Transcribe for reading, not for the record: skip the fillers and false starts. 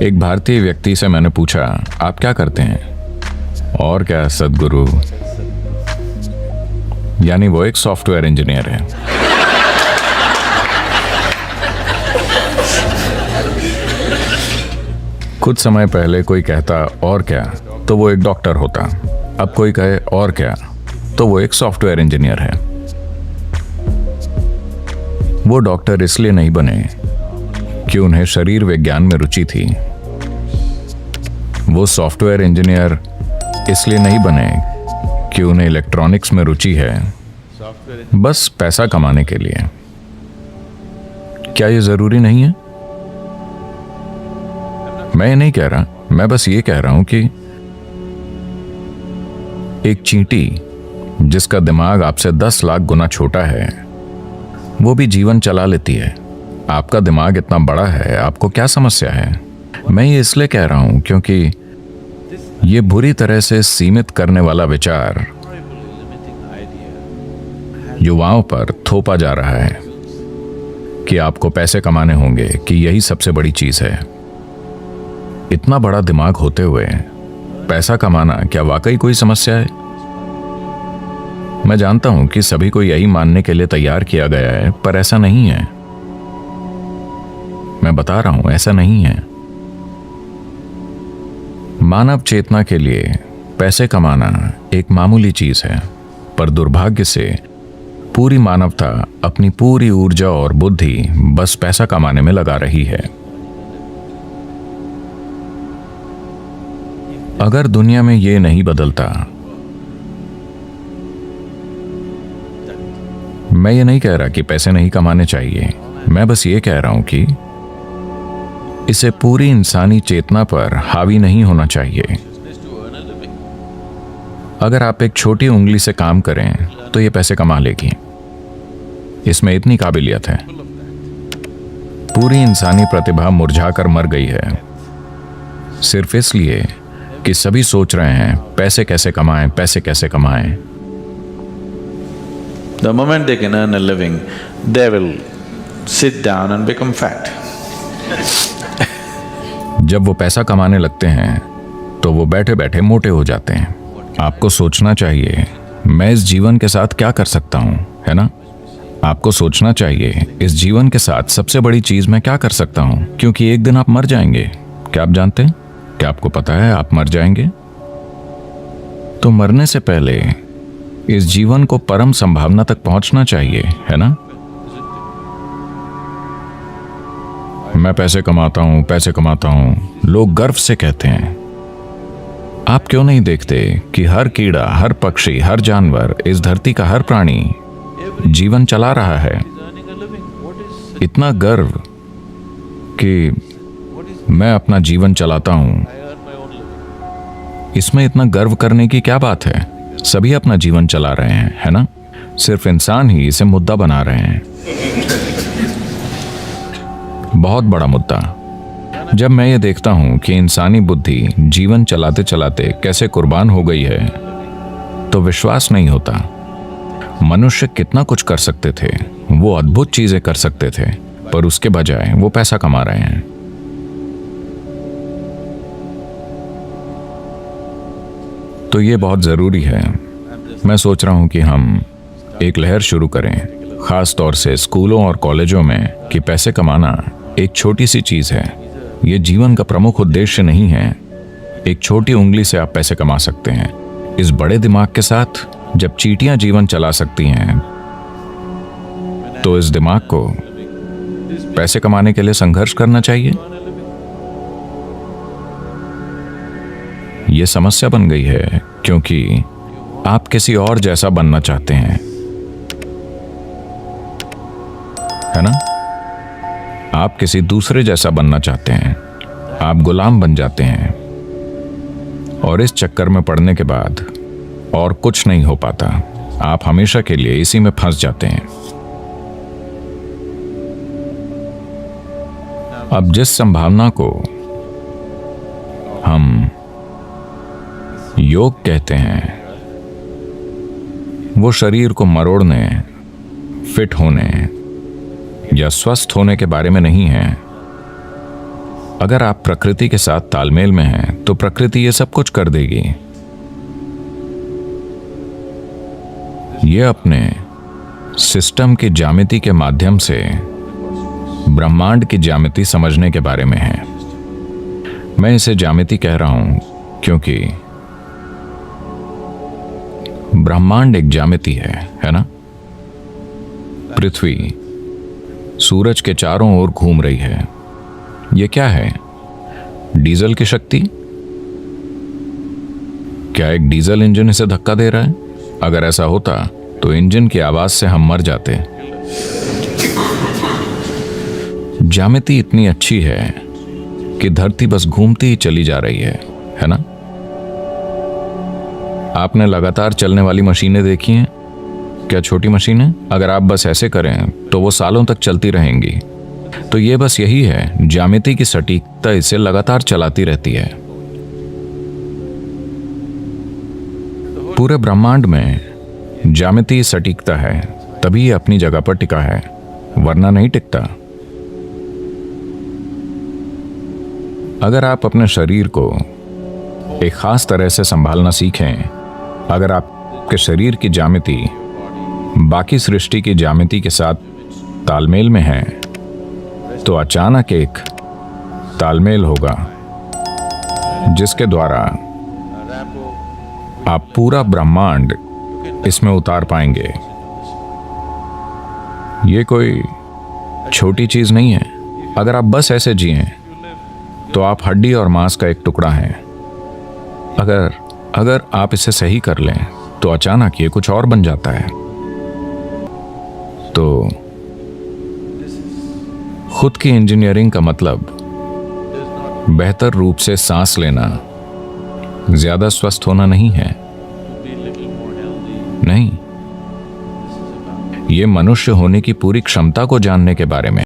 एक भारतीय व्यक्ति से मैंने पूछा, आप क्या करते हैं? और क्या सदगुरु, यानी वो एक सॉफ्टवेयर इंजीनियर है। कुछ समय पहले कोई कहता और क्या, तो वो एक डॉक्टर होता। अब कोई कहे और क्या, तो वो एक सॉफ्टवेयर इंजीनियर है। वो डॉक्टर इसलिए नहीं बने कि उन्हें शरीर विज्ञान में रुचि थी। वो सॉफ्टवेयर इंजीनियर इसलिए नहीं बने कि उन्हें इलेक्ट्रॉनिक्स में रुचि है, बस पैसा कमाने के लिए। क्या ये जरूरी नहीं है? मैं ये नहीं कह रहा, मैं बस ये कह रहा हूं कि एक चींटी जिसका दिमाग आपसे 10 लाख गुना छोटा है, वो भी जीवन चला लेती है। आपका दिमाग इतना बड़ा है, आपको क्या समस्या है? मैं ये इसलिए कह रहा हूं क्योंकि ये बुरी तरह से सीमित करने वाला विचार युवाओं पर थोपा जा रहा है कि आपको पैसे कमाने होंगे, कि यही सबसे बड़ी चीज है। इतना बड़ा दिमाग होते हुए पैसा कमाना क्या वाकई कोई समस्या है? मैं जानता हूं कि सभी को यही मानने के लिए तैयार किया गया है, पर ऐसा नहीं है। मैं बता रहा हूं, ऐसा नहीं है। मानव चेतना के लिए पैसे कमाना एक मामूली चीज है, पर दुर्भाग्य से पूरी मानवता अपनी पूरी ऊर्जा और बुद्धि बस पैसा कमाने में लगा रही है। अगर दुनिया में ये नहीं बदलता, मैं ये नहीं कह रहा कि पैसे नहीं कमाने चाहिए, मैं बस ये कह रहा हूं कि इसे पूरी इंसानी चेतना पर हावी नहीं होना चाहिए। अगर आप एक छोटी उंगली से काम करें तो ये पैसे कमा लेगी, इसमें इतनी काबिलियत है। पूरी इंसानी प्रतिभा मुरझाकर मर गई है, सिर्फ इसलिए कि सभी सोच रहे हैं पैसे कैसे कमाएं, पैसे कैसे कमाएं। The moment they can earn a living, they will sit down and become fat. जब वो पैसा कमाने लगते हैं तो वो बैठे बैठे मोटे हो जाते हैं। आपको सोचना चाहिए, मैं इस जीवन के साथ क्या कर सकता हूं, है ना? आपको सोचना चाहिए, इस जीवन के साथ सबसे बड़ी चीज मैं क्या कर सकता हूं, क्योंकि एक दिन आप मर जाएंगे। क्या आप जानते हैं? क्या आपको पता है आप मर जाएंगे? तो मरने से पहले इस जीवन को परम संभावना तक पहुंचना चाहिए, है ना? मैं पैसे कमाता हूं, पैसे कमाता हूं, लोग गर्व से कहते हैं। आप क्यों नहीं देखते कि हर कीड़ा, हर पक्षी, हर जानवर, इस धरती का हर प्राणी जीवन चला रहा है? इतना गर्व कि मैं अपना जीवन चलाता हूं, इसमें इतना गर्व करने की क्या बात है? सभी अपना जीवन चला रहे हैं, है ना? सिर्फ इंसान ही इसे मुद्दा बना रहे हैं। बहुत बड़ा मुद्दा। जब मैं ये देखता हूं कि इंसानी बुद्धि जीवन चलाते चलाते कैसे कुर्बान हो गई है, तो विश्वास नहीं होता। मनुष्य कितना कुछ कर सकते थे, वो अद्भुत चीजें कर सकते थे, पर उसके बजाय वो पैसा कमा रहे हैं। तो ये बहुत जरूरी है। मैं सोच रहा हूं कि हम एक लहर शुरू करें, खास तौर से स्कूलों और कॉलेजों में, कि पैसे कमाना एक छोटी सी चीज है। ये जीवन का प्रमुख उद्देश्य नहीं है। एक छोटी उंगली से आप पैसे कमा सकते हैं। इस बड़े दिमाग के साथ जब चींटियां जीवन चला सकती हैं, तो इस दिमाग को पैसे कमाने के लिए संघर्ष करना चाहिए। यह समस्या बन गई है क्योंकि आप किसी और जैसा बनना चाहते हैं, है ना? आप किसी दूसरे जैसा बनना चाहते हैं। आप गुलाम बन जाते हैं और इस चक्कर में पड़ने के बाद और कुछ नहीं हो पाता। आप हमेशा के लिए इसी में फंस जाते हैं। अब जिस संभावना को हम योग कहते हैं, वो शरीर को मरोड़ने, फिट होने या स्वस्थ होने के बारे में नहीं है। अगर आप प्रकृति के साथ तालमेल में हैं तो प्रकृति ये सब कुछ कर देगी। ये अपने सिस्टम की ज्यामिति के माध्यम से ब्रह्मांड की ज्यामिति समझने के बारे में है। मैं इसे ज्यामिति कह रहा हूं क्योंकि ब्रह्मांड एक ज्यामिति है ना? पृथ्वी सूरज के चारों ओर घूम रही है। यह क्या है? डीजल की शक्ति? क्या एक डीजल इंजन इसे धक्का दे रहा है? अगर ऐसा होता तो इंजन की आवाज से हम मर जाते। ज्यामिति इतनी अच्छी है कि धरती बस घूमती ही चली जा रही है ना? आपने लगातार चलने वाली मशीनें देखी हैं? क्या छोटी मशीनें? अगर आप बस ऐसे करें तो वो सालों तक चलती रहेंगी। तो ये बस यही है, ज्यामिति की सटीकता इसे लगातार चलाती रहती है। पूरे ब्रह्मांड में ज्यामिति सटीकता है, तभी ये अपनी जगह पर टिका है, वरना नहीं टिकता। अगर आप अपने शरीर को एक खास तरह से संभालना सीखें, अगर आपके शरीर की ज्यामिति बाकी सृष्टि की ज्यामिति के साथ तालमेल में है, तो अचानक एक तालमेल होगा जिसके द्वारा आप पूरा ब्रह्मांड इसमें उतार पाएंगे। ये कोई छोटी चीज नहीं है। अगर आप बस ऐसे जिएं तो आप हड्डी और मांस का एक टुकड़ा हैं। अगर आप इसे सही कर लें तो अचानक ये कुछ और बन जाता है। तो खुद की इंजीनियरिंग का मतलब बेहतर रूप से सांस लेना, ज्यादा स्वस्थ होना नहीं है। नहीं, ये मनुष्य होने की पूरी क्षमता को जानने के बारे में।